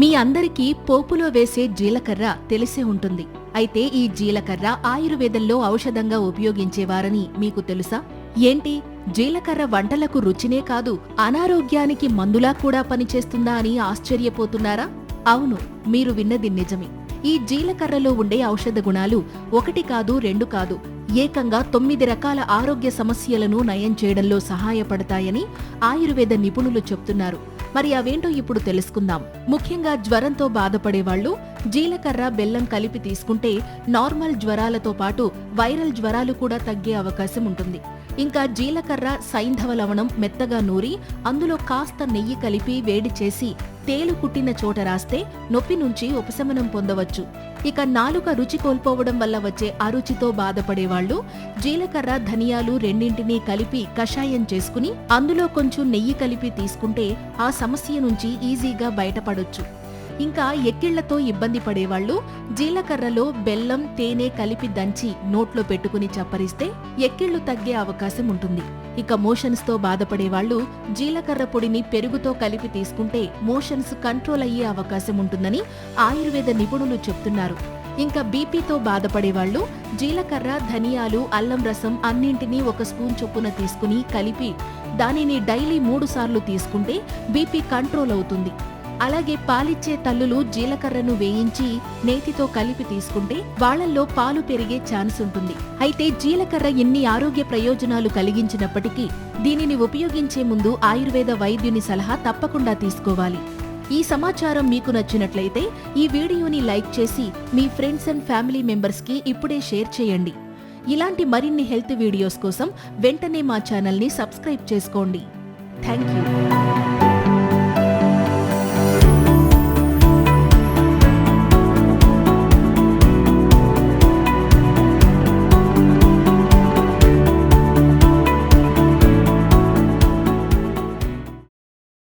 మీ అందరికీ పోపులో వేసే జీలకర్ర తెలిసే ఉంటుంది. అయితే ఈ జీలకర్ర ఆయుర్వేదంలో ఔషధంగా ఉపయోగించేవారని మీకు తెలుసా? ఏంటి, జీలకర్ర వంటలకు రుచినే కాదు, అనారోగ్యానికి మందులా కూడా పనిచేస్తుందా అని ఆశ్చర్యపోతున్నారా? అవును, మీరు విన్నది నిజమే. ఈ జీలకర్రలో ఉండే ఔషధ గుణాలు 1 కాదు 2 కాదు, ఏకంగా 9 రకాల ఆరోగ్య సమస్యలను నయం చేయడంలో సహాయపడతాయని ఆయుర్వేద నిపుణులు చెప్తున్నారు. మరి అవేంటో ఇప్పుడు తెలుసుకుందాం. ముఖ్యంగా జ్వరంతో బాధపడేవాళ్లు జీలకర్ర, బెల్లం కలిపి తీసుకుంటే నార్మల్ జ్వరాలతో పాటు వైరల్ జ్వరాలు కూడా తగ్గే అవకాశం ఉంటుంది. ఇంకా జీలకర్ర, సైంధవ లవణం మెత్తగా నూరి అందులో కాస్త నెయ్యి కలిపి వేడి చేసి తేలు కుట్టిన చోట రాస్తే నొప్పి నుంచి ఉపశమనం పొందవచ్చు. ఇక నాలుక రుచి కోల్పోవడం వల్ల వచ్చే అరుచితో బాధపడేవాళ్లు జీలకర్ర, ధనియాలు రెండింటినీ కలిపి కషాయం చేసుకుని అందులో కొంచెం నెయ్యి కలిపి తీసుకుంటే ఆ సమస్య నుంచి ఈజీగా బయటపడొచ్చు. ఇంకా ఎక్కిళ్లతో ఇబ్బంది పడేవాళ్లు జీలకర్రలో బెల్లం, తేనె కలిపి దంచి నోట్లో పెట్టుకుని చప్పరిస్తే ఎక్కిళ్లు తగ్గే అవకాశం ఉంటుంది. ఇక మోషన్స్ తో బాధపడేవాళ్లు జీలకర్ర పొడిని పెరుగుతో కలిపి తీసుకుంటే మోషన్స్ కంట్రోల్ అయ్యే అవకాశం ఉంటుందని ఆయుర్వేద నిపుణులు చెప్తున్నారు. ఇంకా బీపీతో బాధపడేవాళ్లు జీలకర్ర, ధనియాలు, అల్లం రసం అన్నింటినీ 1 స్పూన్ చొప్పున తీసుకుని కలిపి దానిని డైలీ 3 సార్లు తీసుకుంటే బీపీ కంట్రోల్ అవుతుంది. అలాగే పాలిచ్చే తల్లులు జీలకర్రను వేయించి నేతితో కలిపి తీసుకుంటే వాళ్లల్లో పాలు పెరిగే ఛాన్స్ ఉంటుంది. అయితే జీలకర్ర ఎన్ని ఆరోగ్య ప్రయోజనాలు కలిగించినప్పటికీ దీనిని ఉపయోగించే ముందు ఆయుర్వేద వైద్యుని సలహా తప్పకుండా తీసుకోవాలి. ఈ సమాచారం మీకు నచ్చినట్లయితే ఈ వీడియోని లైక్ చేసి మీ ఫ్రెండ్స్ అండ్ ఫ్యామిలీ మెంబర్స్ కి ఇప్పుడే షేర్ చేయండి. ఇలాంటి మరిన్ని హెల్త్ వీడియోస్ కోసం వెంటనే మా ఛానల్ని సబ్స్క్రైబ్ చేసుకోండి. Thank you.